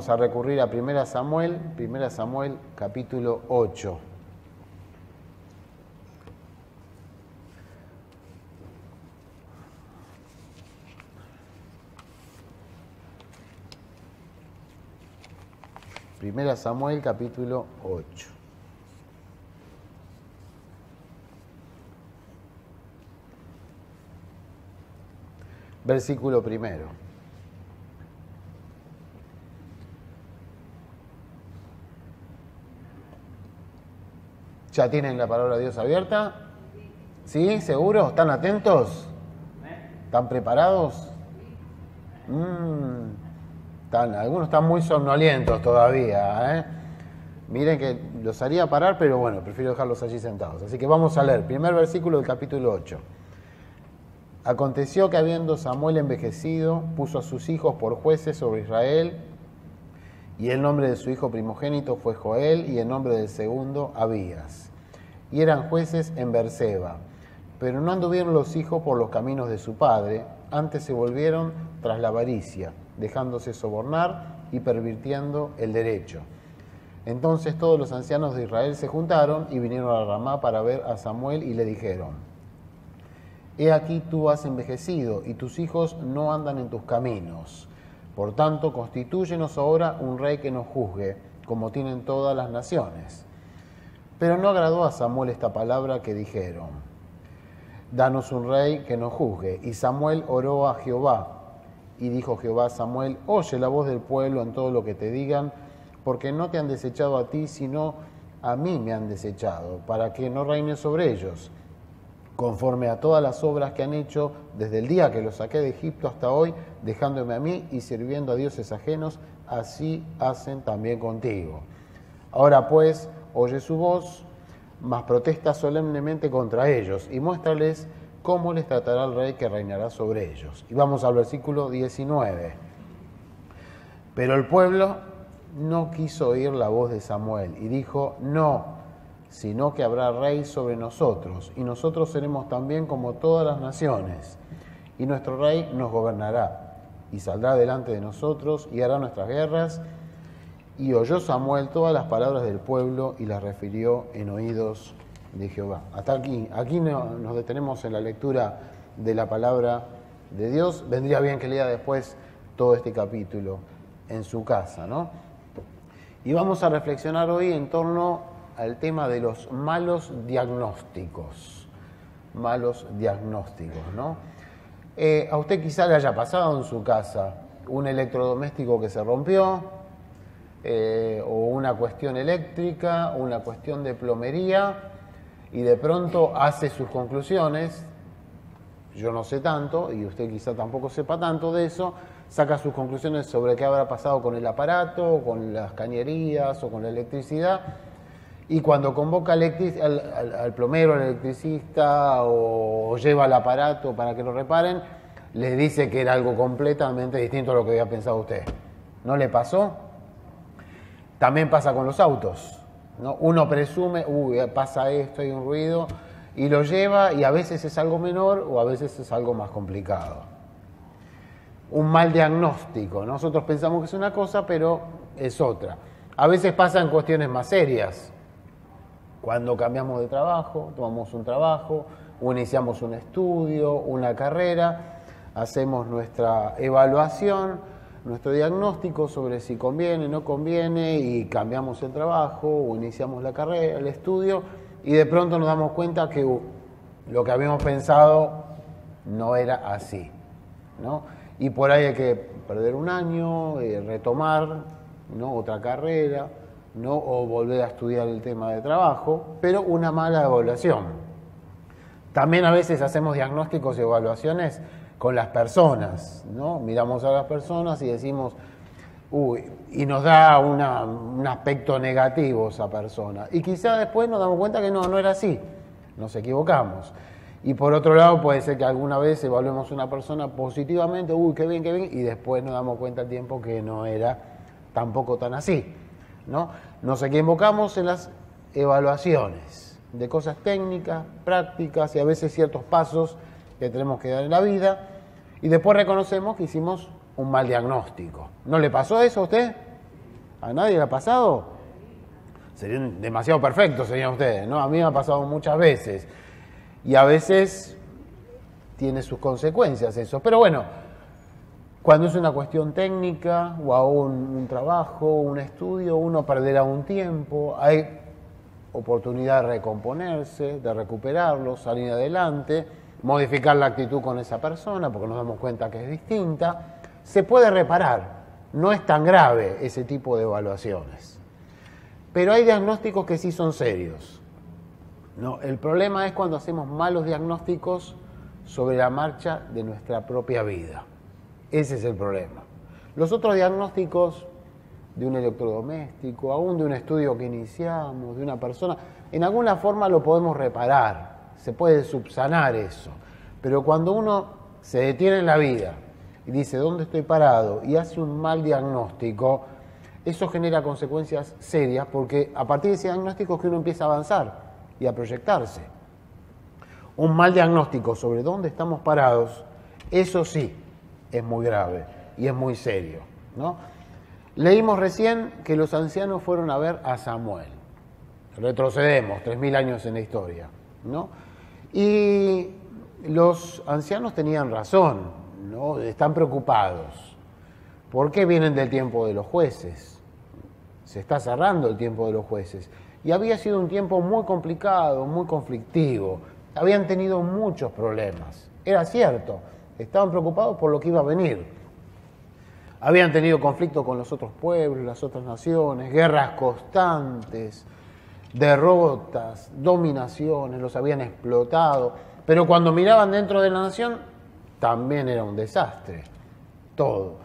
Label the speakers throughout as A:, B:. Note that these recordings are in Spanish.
A: Vamos a recurrir a 1 Samuel capítulo 8. Primera Samuel capítulo 8. Versículo primero. ¿Ya tienen la palabra de Dios abierta? ¿Sí? ¿Seguro? ¿Están atentos? ¿Están preparados? Algunos están muy somnolientos todavía, ¿eh? Miren que los haría parar, pero bueno, prefiero dejarlos allí sentados. Así que vamos a leer, primer versículo del capítulo 8. Aconteció que habiendo Samuel envejecido, puso a sus hijos por jueces sobre Israel, y el nombre de su hijo primogénito fue Joel, y el nombre del segundo Abías. Y eran jueces en Berseba. Pero no anduvieron los hijos por los caminos de su padre, antes se volvieron tras la avaricia, dejándose sobornar y pervirtiendo el derecho. Entonces todos los ancianos de Israel se juntaron y vinieron a Ramá para ver a Samuel y le dijeron: He aquí tú has envejecido y tus hijos no andan en tus caminos. Por tanto, constitúyenos ahora un rey que nos juzgue, como tienen todas las naciones. Pero no agradó a Samuel esta palabra que dijeron: Danos un rey que nos juzgue. Y Samuel oró a Jehová. Y dijo Jehová a Samuel: Oye la voz del pueblo en todo lo que te digan, porque no te han desechado a ti, sino a mí me han desechado, para que no reine sobre ellos, conforme a todas las obras que han hecho desde el día que los saqué de Egipto hasta hoy, dejándome a mí y sirviendo a dioses ajenos, así hacen también contigo. Ahora pues, oye su voz, mas protesta solemnemente contra ellos, y muéstrales cómo les tratará el rey que reinará sobre ellos. Y vamos al versículo 19. Pero el pueblo no quiso oír la voz de Samuel, y dijo: No, sino que habrá rey sobre nosotros, y nosotros seremos también como todas las naciones, y nuestro rey nos gobernará, y saldrá delante de nosotros, y hará nuestras guerras. Y oyó Samuel todas las palabras del pueblo, y las refirió en oídos de Jehová. Hasta aquí nos detenemos en la lectura de la palabra de Dios. Vendría bien que lea después todo este capítulo en su casa, ¿no? Y vamos a reflexionar hoy en torno al tema de los malos diagnósticos. Malos diagnósticos, ¿no? A usted quizá le haya pasado en su casa un electrodoméstico que se rompió, o una cuestión eléctrica, una cuestión de plomería, y de pronto hace sus conclusiones. Yo no sé tanto, y usted quizá tampoco sepa tanto de eso, saca sus conclusiones sobre qué habrá pasado con el aparato, con las cañerías o con la electricidad, y cuando convoca al plomero, al electricista, o lleva el aparato para que lo reparen, le dice que era algo completamente distinto a lo que había pensado usted. ¿No le pasó? También pasa con los autos, ¿no? Uno presume, pasa esto, hay un ruido, y lo lleva, y a veces es algo menor o a veces es algo más complicado. Un mal diagnóstico. Nosotros pensamos que es una cosa, pero es otra. A veces pasa en cuestiones más serias. Cuando cambiamos de trabajo, tomamos un trabajo, o iniciamos un estudio, una carrera, hacemos nuestra evaluación, nuestro diagnóstico sobre si conviene, no conviene, y cambiamos el trabajo, o iniciamos la carrera, el estudio, y de pronto nos damos cuenta que lo que habíamos pensado no era así, ¿no? Y por ahí hay que perder un año, retomar, ¿no?, otra carrera, ¿no?, o volver a estudiar el tema de trabajo, pero una mala evaluación. También a veces hacemos diagnósticos y evaluaciones con las personas, ¿no? Miramos a las personas y decimos, y nos da un aspecto negativo esa persona. Y quizá después nos damos cuenta que no era así, nos equivocamos. Y por otro lado puede ser que alguna vez evaluemos una persona positivamente, qué bien, y después nos damos cuenta al tiempo que no era tampoco tan así, ¿no? Nos equivocamos en las evaluaciones de cosas técnicas, prácticas y a veces ciertos pasos que tenemos que dar en la vida, y después reconocemos que hicimos un mal diagnóstico. ¿No le pasó eso a usted? ¿A nadie le ha pasado? Serían demasiado perfectos, serían ustedes, ¿no? A mí me ha pasado muchas veces. Y a veces tiene sus consecuencias eso. Pero bueno, cuando es una cuestión técnica o aún un trabajo, un estudio, uno perderá un tiempo, hay oportunidad de recomponerse, de recuperarlo, salir adelante, modificar la actitud con esa persona porque nos damos cuenta que es distinta. Se puede reparar, no es tan grave ese tipo de evaluaciones. Pero hay diagnósticos que sí son serios. No, el problema es cuando hacemos malos diagnósticos sobre la marcha de nuestra propia vida. Ese es el problema. Los otros diagnósticos de un electrodoméstico, aún de un estudio que iniciamos, de una persona, en alguna forma lo podemos reparar, se puede subsanar eso. Pero cuando uno se detiene en la vida y dice ¿dónde estoy parado? Y hace un mal diagnóstico, eso genera consecuencias serias porque a partir de ese diagnóstico es que uno empieza a avanzar y a proyectarse. Un mal diagnóstico sobre dónde estamos parados, eso sí es muy grave y es muy serio, ¿no? Leímos recién que los ancianos fueron a ver a Samuel. Retrocedemos 3000 años en la historia, ¿no? Y los ancianos tenían razón, ¿no? Están preocupados. ¿Por qué vienen del tiempo de los jueces? Se está cerrando el tiempo de los jueces. Y había sido un tiempo muy complicado, muy conflictivo. Habían tenido muchos problemas. Era cierto, estaban preocupados por lo que iba a venir. Habían tenido conflicto con los otros pueblos, las otras naciones, guerras constantes, derrotas, dominaciones, los habían explotado. Pero cuando miraban dentro de la nación, también era un desastre, todo.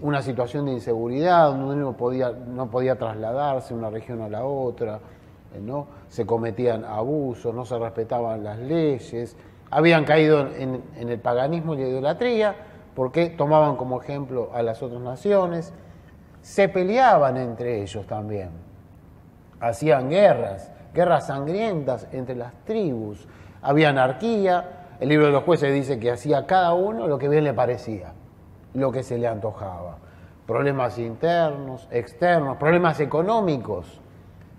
A: Una situación de inseguridad, donde uno no podía trasladarse de una región a la otra, ¿no? Se cometían abusos, no se respetaban las leyes, habían caído en el paganismo y la idolatría, porque tomaban como ejemplo a las otras naciones, se peleaban entre ellos también, hacían guerras sangrientas entre las tribus, había anarquía, el libro de los jueces dice que hacía cada uno lo que bien le parecía, lo que se le antojaba, problemas internos, externos, problemas económicos,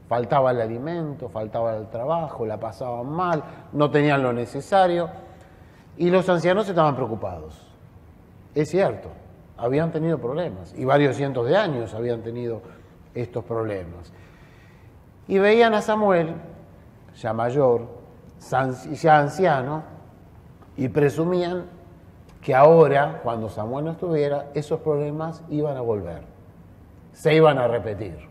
A: faltaba el alimento, faltaba el trabajo, la pasaban mal, no tenían lo necesario, y los ancianos estaban preocupados. Es cierto, habían tenido problemas, y varios cientos de años habían tenido estos problemas. Y veían a Samuel, ya mayor, ya anciano, y presumían que ahora, cuando Samuel no estuviera, esos problemas iban a volver, se iban a repetir.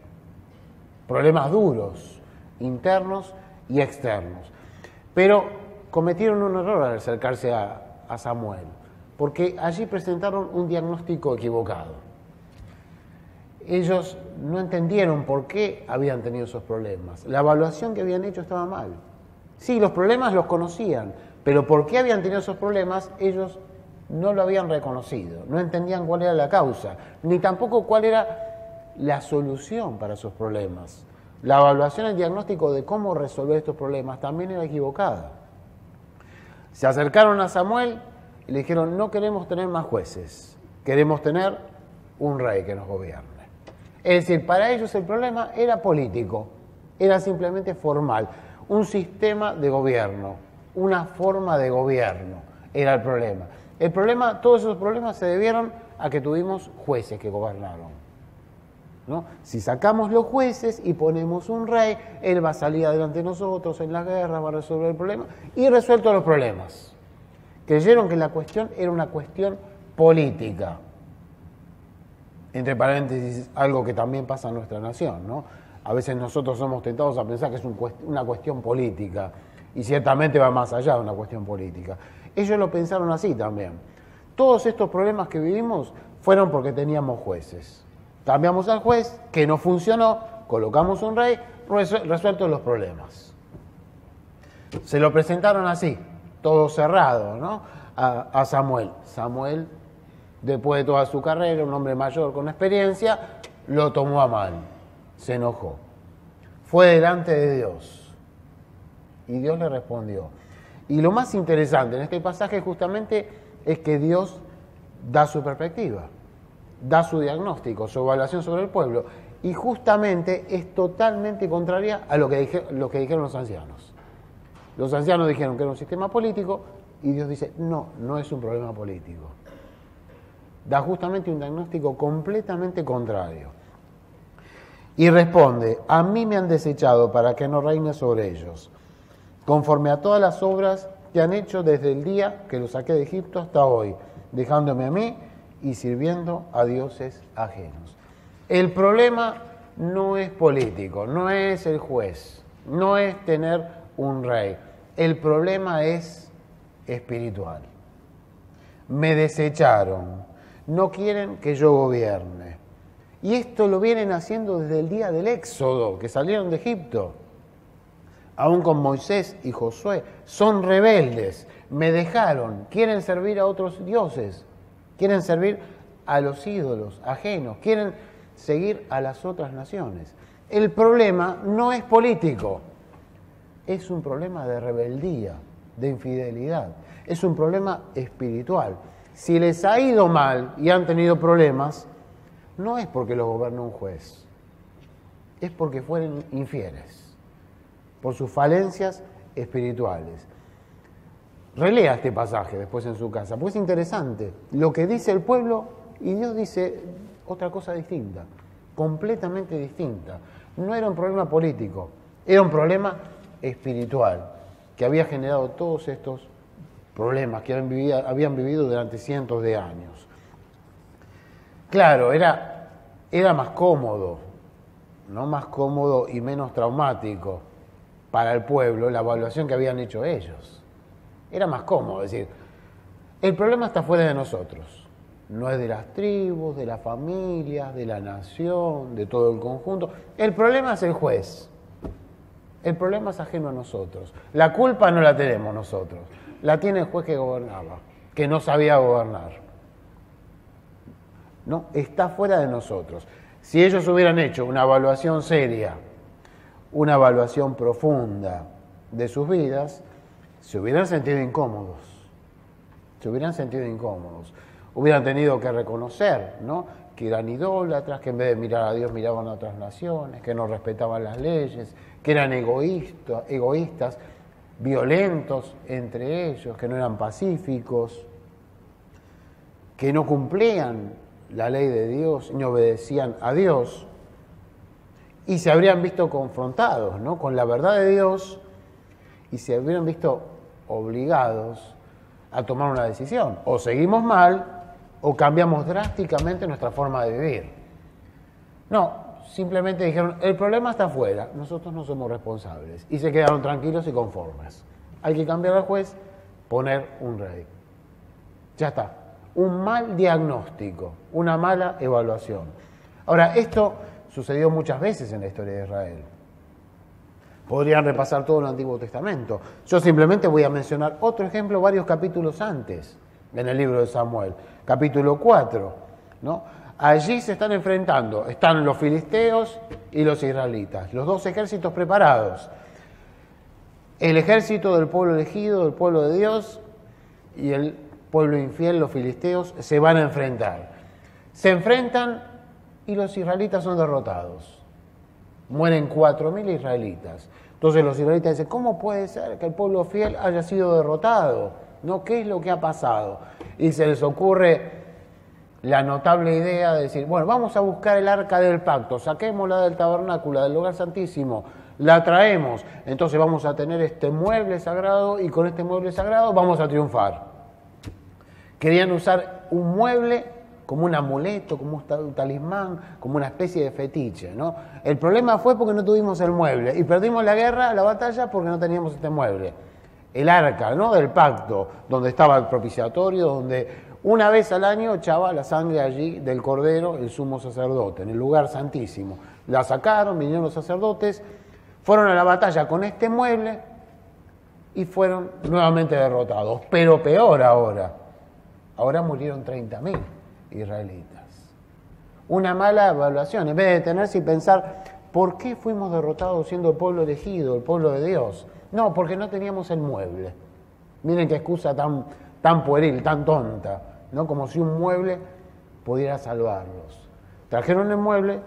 A: Problemas duros, internos y externos. Pero cometieron un error al acercarse a Samuel, porque allí presentaron un diagnóstico equivocado. Ellos no entendieron por qué habían tenido esos problemas. La evaluación que habían hecho estaba mal. Sí, los problemas los conocían, pero por qué habían tenido esos problemas ellos no lo habían reconocido, no entendían cuál era la causa, ni tampoco cuál era la solución para esos problemas. La evaluación, el diagnóstico de cómo resolver estos problemas también era equivocada. Se acercaron a Samuel y le dijeron, no queremos tener más jueces, queremos tener un rey que nos gobierne. Es decir, para ellos el problema era político, era simplemente formal, un sistema de gobierno, una forma de gobierno era el problema. El problema, todos esos problemas se debieron a que tuvimos jueces que gobernaron, ¿no? Si sacamos los jueces y ponemos un rey, él va a salir adelante de nosotros en las guerras, va a resolver el problema y resuelto los problemas. Creyeron que la cuestión era una cuestión política. Entre paréntesis, algo que también pasa en nuestra nación, ¿no? A veces nosotros somos tentados a pensar que es una cuestión política y ciertamente va más allá de una cuestión política. Ellos lo pensaron así también. Todos estos problemas que vivimos fueron porque teníamos jueces. Cambiamos al juez, que no funcionó, colocamos un rey, resueltos los problemas. Se lo presentaron así, todo cerrado, ¿no? A Samuel. Samuel, después de toda su carrera, un hombre mayor con experiencia, lo tomó a mal, se enojó. Fue delante de Dios y Dios le respondió. Y lo más interesante en este pasaje justamente es que Dios da su perspectiva, da su diagnóstico, su evaluación sobre el pueblo. y justamente es totalmente contraria a lo que dijeron los ancianos. Los ancianos dijeron que era un sistema político y Dios dice, no, no es un problema político. Da justamente un diagnóstico completamente contrario. Y responde, a mí me han desechado para que no reine sobre ellos, conforme a todas las obras que han hecho desde el día que los saqué de Egipto hasta hoy, dejándome a mí y sirviendo a dioses ajenos. El problema no es político, no es el juez, no es tener un rey. El problema es espiritual. Me desecharon, no quieren que yo gobierne. Y esto lo vienen haciendo desde el día del Éxodo, que salieron de Egipto. Aún con Moisés y Josué, son rebeldes, me dejaron, quieren servir a otros dioses, quieren servir a los ídolos ajenos, quieren seguir a las otras naciones. El problema no es político, es un problema de rebeldía, de infidelidad, es un problema espiritual. Si les ha ido mal y han tenido problemas, no es porque los gobernó un juez, es porque fueron infieles, por sus falencias espirituales. Relea este pasaje después en su casa, porque es interesante. Lo que dice el pueblo y Dios dice otra cosa distinta, completamente distinta. No era un problema político, era un problema espiritual que había generado todos estos problemas que habían vivido durante cientos de años. Claro, era más cómodo, ¿no? Más cómodo y menos traumático para el pueblo la evaluación que habían hecho ellos. Era más cómodo decir, el problema está fuera de nosotros, no es de las tribus, de las familias, de la nación, de todo el conjunto. El problema es el juez, el problema es ajeno a nosotros. La culpa no la tenemos nosotros, la tiene el juez que gobernaba, que no sabía gobernar. No, está fuera de nosotros. Si ellos hubieran hecho una evaluación seria, una evaluación profunda de sus vidas, se hubieran sentido incómodos. Hubieran tenido que reconocer, ¿no?, que eran idólatras, que en vez de mirar a Dios miraban a otras naciones, que no respetaban las leyes, que eran egoístas, violentos entre ellos, que no eran pacíficos, que no cumplían la ley de Dios, ni obedecían a Dios, y se habrían visto confrontados, ¿no?, con la verdad de Dios, y se habrían visto obligados a tomar una decisión. O seguimos mal, o cambiamos drásticamente nuestra forma de vivir. No, simplemente dijeron, el problema está afuera, nosotros no somos responsables. Y se quedaron tranquilos y conformes. Hay que cambiar al juez, poner un rey. Ya está. Un mal diagnóstico, una mala evaluación. Ahora, esto sucedió muchas veces en la historia de Israel. Podrían repasar todo el Antiguo Testamento. Yo simplemente voy a mencionar otro ejemplo varios capítulos antes, en el libro de Samuel. Capítulo 4, ¿no? Allí se están enfrentando, están los filisteos y los israelitas, los dos ejércitos preparados. El ejército del pueblo elegido, del pueblo de Dios, y el pueblo infiel, los filisteos, se van a enfrentar. Se enfrentan y los israelitas son derrotados. Mueren 4.000 israelitas. Entonces los israelitas dicen, ¿cómo puede ser que el pueblo fiel haya sido derrotado? ¿No? ¿Qué es lo que ha pasado? Y se les ocurre la notable idea de decir, bueno, vamos a buscar el arca del pacto, saquémosla del tabernáculo, del lugar santísimo, la traemos, entonces vamos a tener este mueble sagrado y con este mueble sagrado vamos a triunfar. Querían usar un mueble como un amuleto, como un talismán, como una especie de fetiche, ¿no? El problema fue porque no tuvimos el mueble y perdimos la guerra, la batalla, porque no teníamos este mueble. El arca, ¿no?, del pacto, donde estaba el propiciatorio, donde una vez al año echaba la sangre allí del cordero el sumo sacerdote, en el lugar santísimo. La sacaron, vinieron los sacerdotes, fueron a la batalla con este mueble y fueron nuevamente derrotados. Pero peor ahora murieron 30.000 israelitas. Una mala evaluación, en vez de detenerse y pensar, ¿por qué fuimos derrotados siendo el pueblo elegido, el pueblo de Dios? No, porque no teníamos el mueble. Miren qué excusa tan pueril, tan tonta, ¿no? Como si un mueble pudiera salvarlos. Trajeron el mueble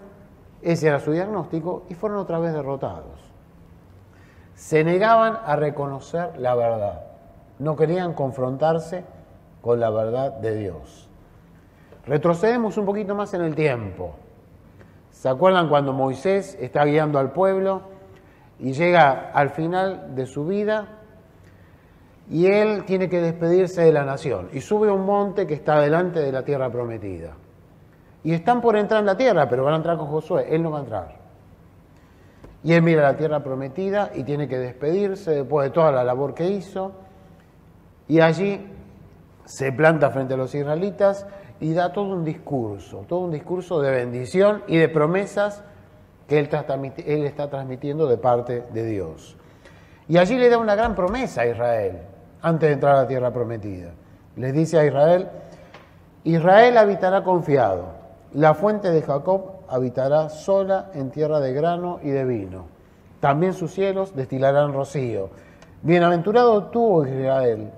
A: Ese era su diagnóstico y fueron otra vez derrotados. Se negaban a reconocer la verdad. No querían confrontarse con la verdad de Dios. Retrocedemos un poquito más en el tiempo. ¿Se acuerdan cuando Moisés está guiando al pueblo y llega al final de su vida y él tiene que despedirse de la nación y sube a un monte que está delante de la tierra prometida? Y están por entrar en la tierra, pero van a entrar con Josué, él no va a entrar. Y él mira la tierra prometida y tiene que despedirse después de toda la labor que hizo, y allí se planta frente a los israelitas y da todo un discurso de bendición y de promesas que él está transmitiendo de parte de Dios. Y allí le da una gran promesa a Israel, antes de entrar a la tierra prometida. Les dice a Israel: Israel habitará confiado, la fuente de Jacob habitará sola en tierra de grano y de vino. También sus cielos destilarán rocío. Bienaventurado tú, oh Israel.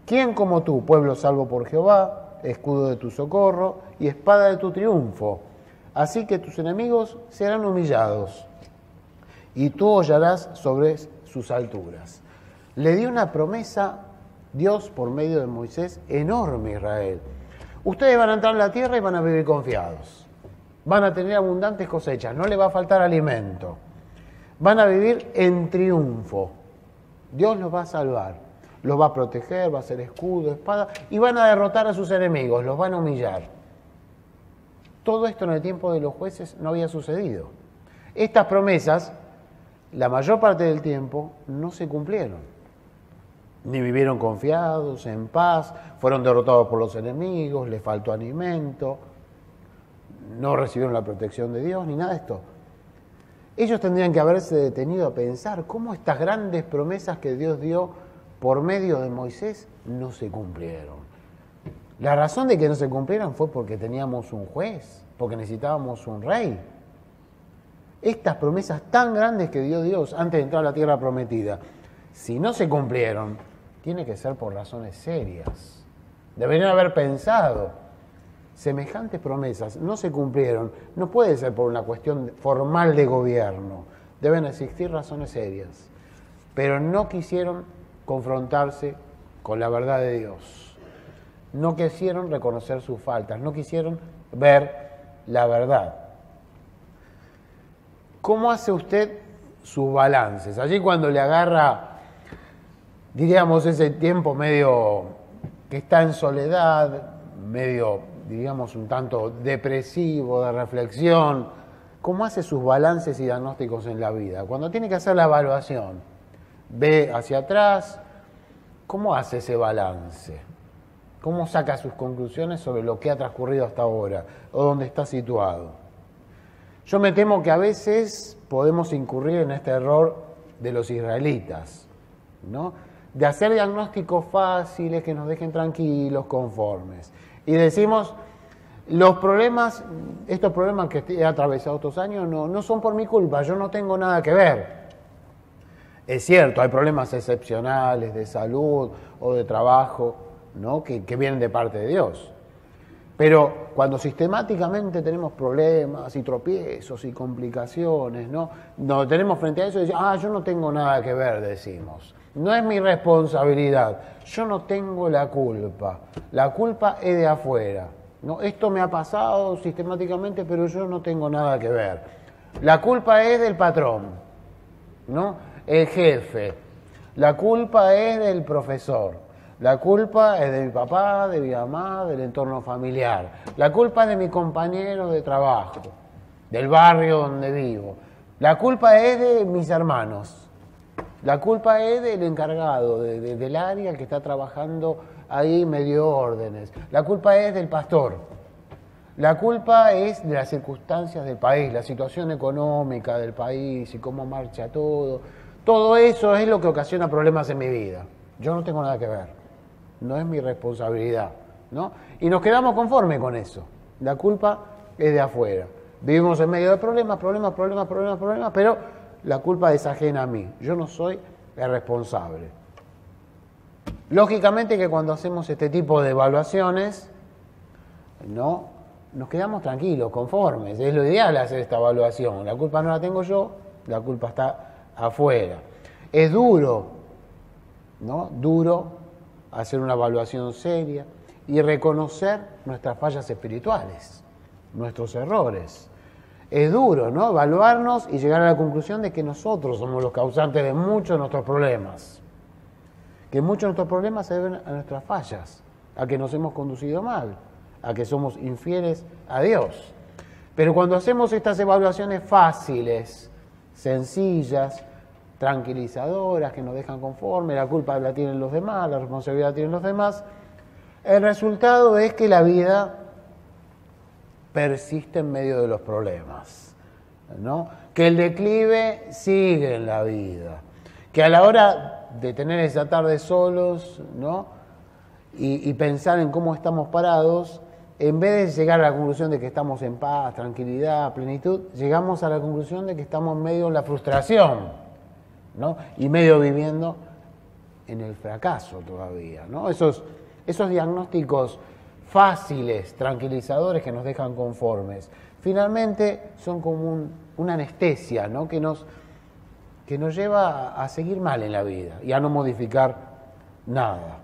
A: ¿Quién como tú, pueblo salvo por Jehová, escudo de tu socorro y espada de tu triunfo? Así que tus enemigos serán humillados y tú hollarás sobre sus alturas. Le dio una promesa Dios por medio de Moisés enorme a Israel. Ustedes van a entrar en la tierra y van a vivir confiados. Van a tener abundantes cosechas, no les va a faltar alimento. Van a vivir en triunfo. Dios los va a salvar, los va a proteger, va a ser escudo, espada, y van a derrotar a sus enemigos, los van a humillar. Todo esto en el tiempo de los jueces no había sucedido. Estas promesas, la mayor parte del tiempo, no se cumplieron. Ni vivieron confiados, en paz, fueron derrotados por los enemigos, les faltó alimento, no recibieron la protección de Dios, ni nada de esto. Ellos tendrían que haberse detenido a pensar cómo estas grandes promesas que Dios dio por medio de Moisés no se cumplieron. La razón de que no se cumplieran fue porque teníamos un juez, porque necesitábamos un rey. Estas promesas tan grandes que dio Dios antes de entrar a la tierra prometida, si no se cumplieron, tiene que ser por razones serias. Deberían haber pensado, semejantes promesas no se cumplieron, no puede ser por una cuestión formal de gobierno, deben existir razones serias. Pero no quisieron confrontarse con la verdad de Dios, no quisieron reconocer sus faltas, no quisieron ver la verdad. ¿Cómo hace usted sus balances? Allí cuando le agarra, diríamos, ese tiempo medio que está en soledad, medio, diríamos, un tanto depresivo, de reflexión, ¿cómo hace sus balances y diagnósticos en la vida? Cuando tiene que hacer la evaluación, ve hacia atrás, ¿cómo hace ese balance? ¿Cómo saca sus conclusiones sobre lo que ha transcurrido hasta ahora o dónde está situado? Yo me temo que a veces podemos incurrir en este error de los israelitas, ¿no? De hacer diagnósticos fáciles que nos dejen tranquilos, conformes. Y decimos, los problemas, estos problemas que he atravesado estos años no son por mi culpa, yo no tengo nada que ver. Es cierto, hay problemas excepcionales de salud o de trabajo, ¿no? que vienen de parte de Dios. Pero cuando sistemáticamente tenemos problemas y tropiezos y complicaciones, ¿no? Nos tenemos frente a eso y decimos, yo no tengo nada que ver, decimos. No es mi responsabilidad, yo no tengo la culpa es de afuera, ¿no? Esto me ha pasado sistemáticamente, pero yo no tengo nada que ver. La culpa es del patrón, ¿no? El jefe, la culpa es del profesor, la culpa es de mi papá, de mi mamá, del entorno familiar, la culpa es de mi compañero de trabajo, del barrio donde vivo, la culpa es de mis hermanos. La culpa es del encargado, del área que está trabajando ahí, me dio órdenes. La culpa es del pastor. La culpa es de las circunstancias del país, la situación económica del país y cómo marcha todo. Todo eso es lo que ocasiona problemas en mi vida. Yo no tengo nada que ver. No es mi responsabilidad, ¿no? Y nos quedamos conformes con eso. La culpa es de afuera. Vivimos en medio de problemas, pero la culpa es ajena a mí, yo no soy el responsable. Lógicamente que cuando hacemos este tipo de evaluaciones, ¿no? nos quedamos tranquilos, conformes. Es lo ideal hacer esta evaluación. La culpa no la tengo yo, la culpa está afuera. Es duro, ¿no? Duro hacer una evaluación seria y reconocer nuestras fallas espirituales, nuestros errores. Es duro, ¿no? Evaluarnos y llegar a la conclusión de que nosotros somos los causantes de muchos de nuestros problemas. Que muchos de nuestros problemas se deben a nuestras fallas, a que nos hemos conducido mal, a que somos infieles a Dios. Pero cuando hacemos estas evaluaciones fáciles, sencillas, tranquilizadoras, que nos dejan conformes, la culpa la tienen los demás, la responsabilidad la tienen los demás, el resultado es que la vida persiste en medio de los problemas, ¿no? Que el declive sigue en la vida, que a la hora de tener esa tarde solos, ¿no? y pensar en cómo estamos parados, en vez de llegar a la conclusión de que estamos en paz, tranquilidad, plenitud, llegamos a la conclusión de que estamos medio en la frustración, ¿no? Y medio viviendo en el fracaso todavía, ¿no? Esos diagnósticos fáciles, tranquilizadores que nos dejan conformes, finalmente son como una anestesia, ¿no? que nos lleva a seguir mal en la vida y a no modificar nada.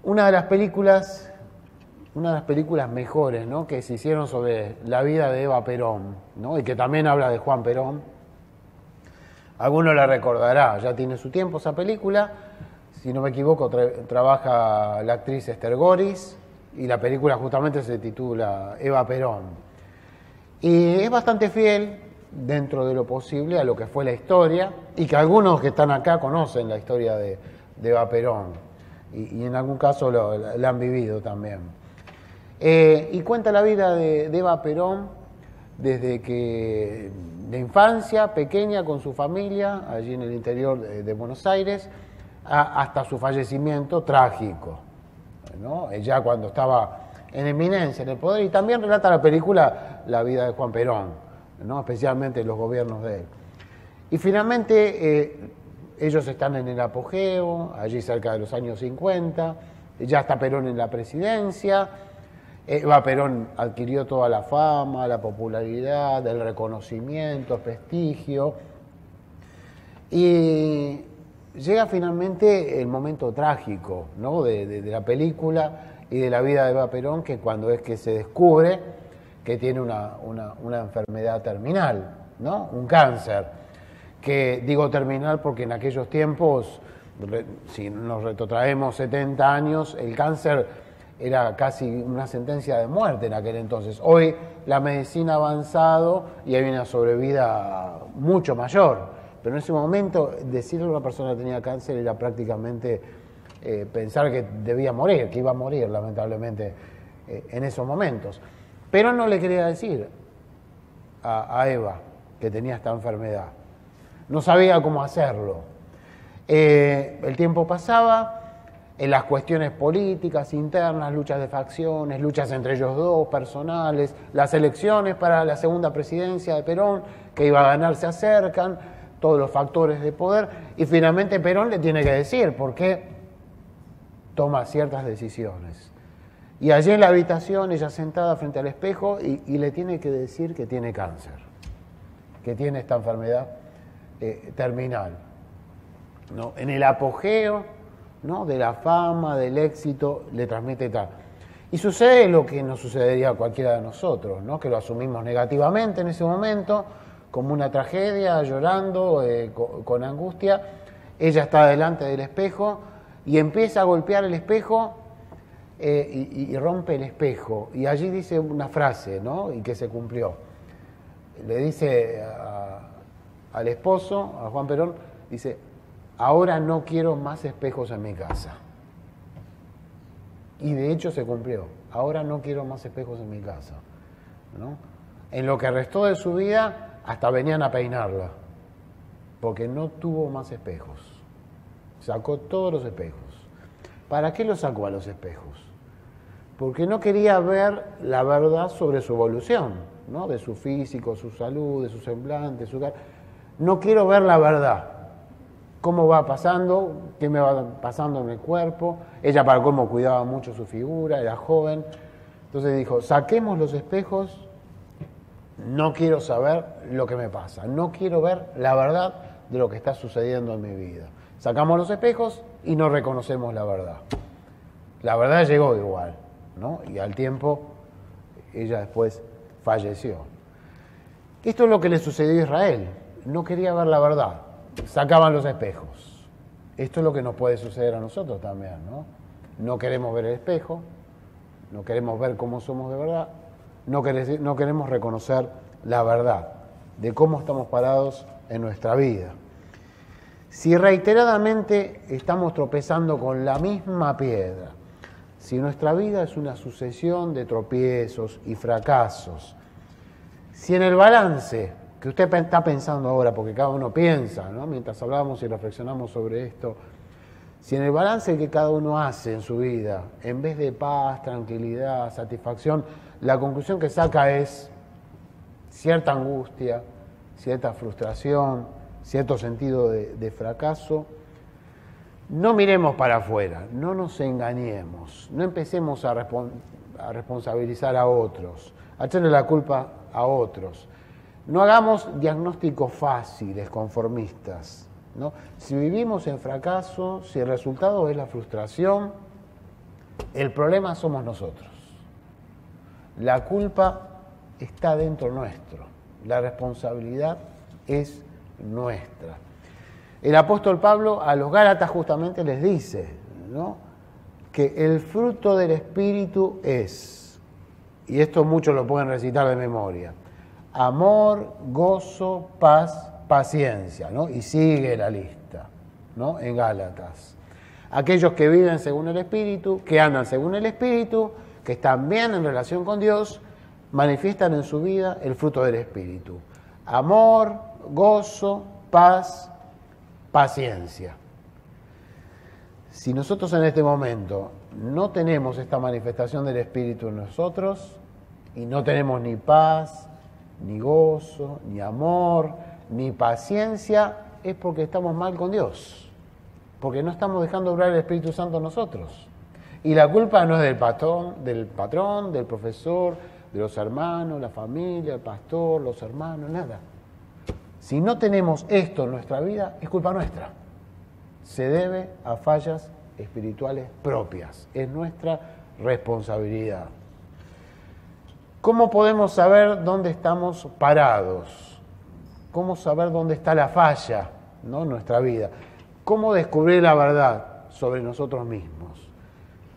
A: Una de las películas mejores, ¿no? que se hicieron sobre la vida de Eva Perón, ¿no? y que también habla de Juan Perón, alguno la recordará, ya tiene su tiempo esa película. Si no me equivoco, trabaja la actriz Esther Goris y la película justamente se titula Eva Perón. Y es bastante fiel, dentro de lo posible, a lo que fue la historia y que algunos que están acá conocen la historia de Eva Perón y en algún caso la han vivido también. Y cuenta la vida de Eva Perón desde que de infancia, pequeña, con su familia, allí en el interior de Buenos Aires, hasta su fallecimiento trágico, ¿no? Ya cuando estaba en eminencia, en el poder, y también relata la película la vida de Juan Perón, ¿no? Especialmente los gobiernos de él. Y finalmente ellos están en el apogeo, allí cerca de los años 50, ya está Perón en la presidencia, Eva Perón adquirió toda la fama, la popularidad, el reconocimiento, el prestigio, y llega finalmente el momento trágico, ¿no? de la película y de la vida de Eva Perón, que cuando es que se descubre que tiene una enfermedad terminal, ¿no? Un cáncer, que digo terminal porque en aquellos tiempos, si nos retrotraemos 70 años, el cáncer era casi una sentencia de muerte en aquel entonces. Hoy la medicina ha avanzado y hay una sobrevida mucho mayor. Pero en ese momento, decirle a una persona que tenía cáncer era prácticamente pensar que debía morir, que iba a morir, lamentablemente, en esos momentos. Pero no le quería decir a Eva que tenía esta enfermedad. No sabía cómo hacerlo. El tiempo pasaba, en las cuestiones políticas, internas, luchas de facciones, luchas entre ellos dos, personales, las elecciones para la segunda presidencia de Perón, que iba a ganar, se acercan, todos los factores de poder, y finalmente Perón le tiene que decir por qué toma ciertas decisiones. Y allí en la habitación, ella sentada frente al espejo, y le tiene que decir que tiene cáncer, que tiene esta enfermedad terminal, ¿no? En el apogeo, ¿no? de la fama, del éxito, le transmite tal. Y sucede lo que nos sucedería a cualquiera de nosotros, ¿no? Que lo asumimos negativamente en ese momento, como una tragedia, llorando, con angustia. Ella está delante del espejo y empieza a golpear el espejo y rompe el espejo. Y allí dice una frase, ¿no? Y que se cumplió. Le dice al esposo, a Juan Perón, dice: ahora no quiero más espejos en mi casa. Y de hecho se cumplió. Ahora no quiero más espejos en mi casa, ¿no? En lo que restó de su vida, hasta venían a peinarla, porque no tuvo más espejos. Sacó todos los espejos. ¿Para qué los sacó a los espejos? Porque no quería ver la verdad sobre su evolución, ¿no? De su físico, su salud, de su semblante, su cara. No quiero ver la verdad. Cómo va pasando, qué me va pasando en el cuerpo. Ella, para cómo cuidaba mucho su figura, era joven. Entonces dijo, saquemos los espejos, no quiero saber lo que me pasa, no quiero ver la verdad de lo que está sucediendo en mi vida. Sacamos los espejos y no reconocemos la verdad. La verdad llegó igual, ¿no? Y al tiempo ella después falleció. Esto es lo que le sucedió a Israel. No quería ver la verdad, sacaban los espejos. Esto es lo que nos puede suceder a nosotros también, ¿no? No queremos ver el espejo, no queremos ver cómo somos de verdad, no queremos reconocer la verdad de cómo estamos parados en nuestra vida. Si reiteradamente estamos tropezando con la misma piedra, si nuestra vida es una sucesión de tropiezos y fracasos, si en el balance que usted está pensando ahora, porque cada uno piensa, ¿no? Mientras hablamos y reflexionamos sobre esto, si en el balance que cada uno hace en su vida, en vez de paz, tranquilidad, satisfacción, la conclusión que saca es cierta angustia, cierta frustración, cierto sentido de fracaso, no miremos para afuera, no nos engañemos, no empecemos a responsabilizar a otros, a echarle la culpa a otros. No hagamos diagnósticos fáciles, conformistas, ¿no? Si vivimos en fracaso, si el resultado es la frustración, el problema somos nosotros. La culpa está dentro nuestro, la responsabilidad es nuestra. El apóstol Pablo a los Gálatas justamente les dice, ¿no?, que el fruto del Espíritu es, y esto muchos lo pueden recitar de memoria, amor, gozo, paz, paciencia, ¿no? Y sigue la lista, ¿no?, en Gálatas. Aquellos que viven según el Espíritu, que andan según el Espíritu, que están bien en relación con Dios, manifiestan en su vida el fruto del Espíritu. Amor, gozo, paz, paciencia. Si nosotros en este momento no tenemos esta manifestación del Espíritu en nosotros y no tenemos ni paz, ni gozo, ni amor, ni paciencia, es porque estamos mal con Dios, porque no estamos dejando obrar el Espíritu Santo en nosotros. Y la culpa no es del patrón, del profesor, de los hermanos, la familia, el pastor, los hermanos, nada. Si no tenemos esto en nuestra vida, es culpa nuestra. Se debe a fallas espirituales propias. Es nuestra responsabilidad. ¿Cómo podemos saber dónde estamos parados? ¿Cómo saber dónde está la falla, ¿no?, en nuestra vida? ¿Cómo descubrir la verdad sobre nosotros mismos?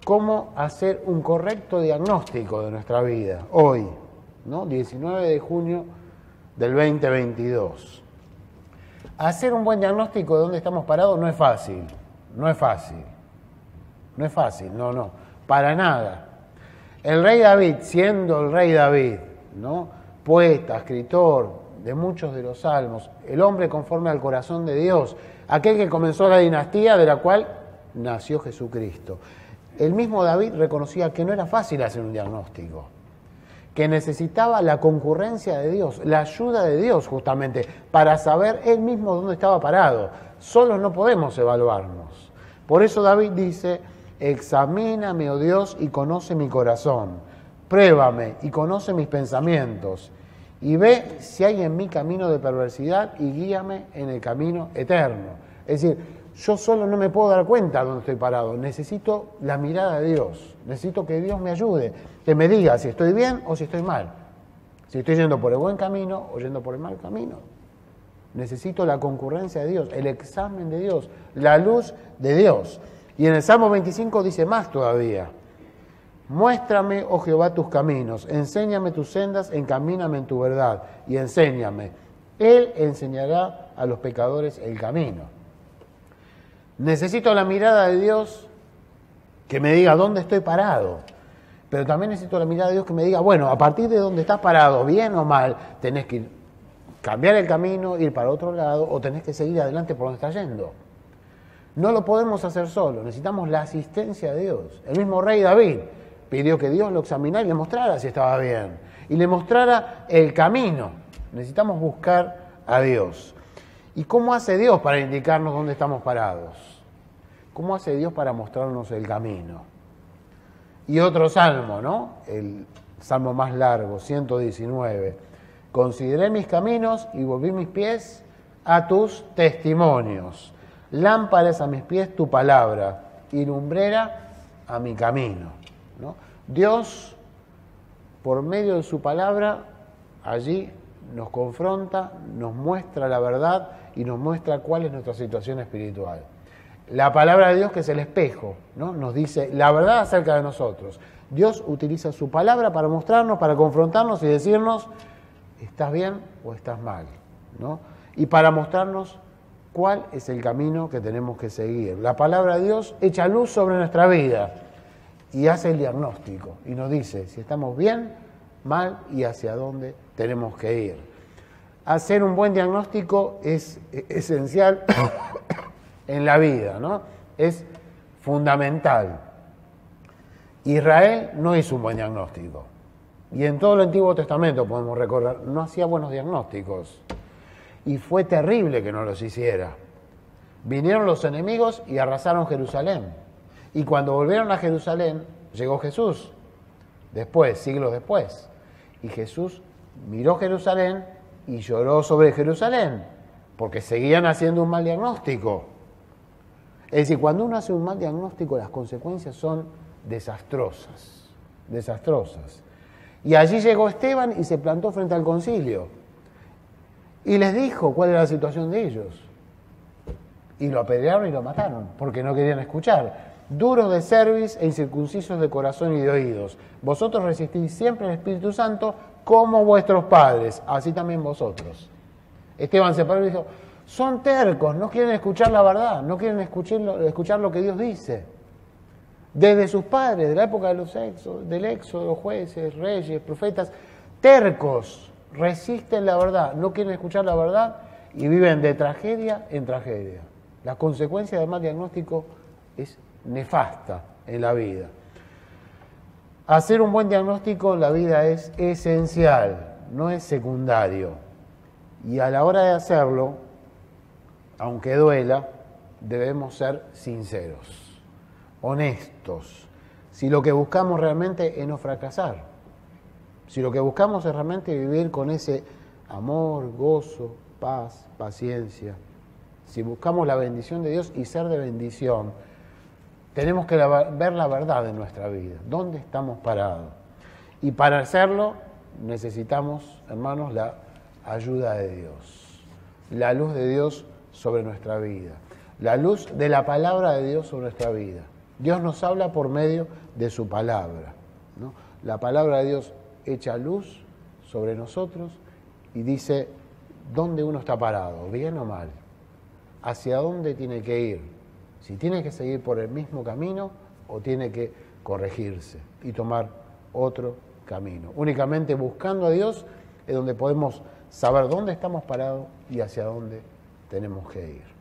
A: ¿Cómo hacer un correcto diagnóstico de nuestra vida hoy, ¿no?, 19 de junio del 2022? Hacer un buen diagnóstico de dónde estamos parados no es fácil, no, para nada. El rey David, siendo el rey David, ¿no?, poeta, escritor de muchos de los salmos, el hombre conforme al corazón de Dios, aquel que comenzó la dinastía de la cual nació Jesucristo. El mismo David reconocía que no era fácil hacer un diagnóstico, que necesitaba la concurrencia de Dios, la ayuda de Dios justamente, para saber él mismo dónde estaba parado. Solos no podemos evaluarnos. Por eso David dice, examíname, oh Dios, y conoce mi corazón, pruébame y conoce mis pensamientos, y ve si hay en mí camino de perversidad y guíame en el camino eterno. Es decir, yo solo no me puedo dar cuenta de dónde estoy parado, necesito la mirada de Dios, necesito que Dios me ayude, que me diga si estoy bien o si estoy mal, si estoy yendo por el buen camino o yendo por el mal camino. Necesito la concurrencia de Dios, el examen de Dios, la luz de Dios. Y en el Salmo 25 dice más todavía, muéstrame, oh Jehová, tus caminos, enséñame tus sendas, encamíname en tu verdad y enséñame. Él enseñará a los pecadores el camino. Necesito la mirada de Dios que me diga dónde estoy parado, pero también necesito la mirada de Dios que me diga, bueno, a partir de donde estás parado, bien o mal, tenés que cambiar el camino, ir para otro lado, o tenés que seguir adelante por donde estás yendo. No lo podemos hacer solo, necesitamos la asistencia de Dios. El mismo rey David pidió que Dios lo examinara y le mostrara si estaba bien, y le mostrara el camino. Necesitamos buscar a Dios. ¿Y cómo hace Dios para indicarnos dónde estamos parados? ¿Cómo hace Dios para mostrarnos el camino? Y otro salmo, ¿no? El salmo más largo, 119. Consideré mis caminos y volví mis pies a tus testimonios. Lámpara es a mis pies tu palabra y lumbrera a mi camino, ¿no? Dios, por medio de su palabra, allí nos confronta, nos muestra la verdad y nos muestra cuál es nuestra situación espiritual. La palabra de Dios, que es el espejo, ¿no? Nos dice la verdad acerca de nosotros. Dios utiliza su palabra para mostrarnos, para confrontarnos y decirnos, ¿estás bien o estás mal?, ¿no? Y para mostrarnos cuál es el camino que tenemos que seguir. La palabra de Dios echa luz sobre nuestra vida y hace el diagnóstico y nos dice si estamos bien, mal y hacia dónde tenemos que ir. Hacer un buen diagnóstico es esencial en la vida, ¿no? Es fundamental. Israel no hizo un buen diagnóstico. Y en todo el Antiguo Testamento podemos recordar, no hacía buenos diagnósticos. Y fue terrible que no los hiciera. Vinieron los enemigos y arrasaron Jerusalén. Y cuando volvieron a Jerusalén, llegó Jesús. Después, siglos después. Y Jesús miró Jerusalén y lloró sobre Jerusalén, porque seguían haciendo un mal diagnóstico. Es decir, cuando uno hace un mal diagnóstico, las consecuencias son desastrosas, desastrosas. Y allí llegó Esteban y se plantó frente al concilio y les dijo cuál era la situación de ellos. Y lo apedrearon y lo mataron, porque no querían escuchar. Duros de cerviz e incircuncisos de corazón y de oídos. Vosotros resistís siempre al Espíritu Santo como vuestros padres, así también vosotros. Esteban se paró y dijo, son tercos, no quieren escuchar la verdad, no quieren escuchar lo que Dios dice. Desde sus padres, de la época de del Éxodo, los jueces, reyes, profetas, tercos, resisten la verdad, no quieren escuchar la verdad y viven de tragedia en tragedia. La consecuencia del mal diagnóstico es nefasta en la vida. Hacer un buen diagnóstico en la vida es esencial, no es secundario. Y a la hora de hacerlo, aunque duela, debemos ser sinceros, honestos. Si lo que buscamos realmente es no fracasar, si lo que buscamos es realmente vivir con ese amor, gozo, paz, paciencia, si buscamos la bendición de Dios y ser de bendición, tenemos que ver la verdad en nuestra vida, dónde estamos parados. Y para hacerlo necesitamos, hermanos, la ayuda de Dios, la luz de Dios sobre nuestra vida, la luz de la palabra de Dios sobre nuestra vida. Dios nos habla por medio de su palabra, ¿no? La palabra de Dios echa luz sobre nosotros y dice dónde uno está parado, bien o mal, hacia dónde tiene que ir, si tiene que seguir por el mismo camino o tiene que corregirse y tomar otro camino. Únicamente buscando a Dios es donde podemos saber dónde estamos parados y hacia dónde tenemos que ir.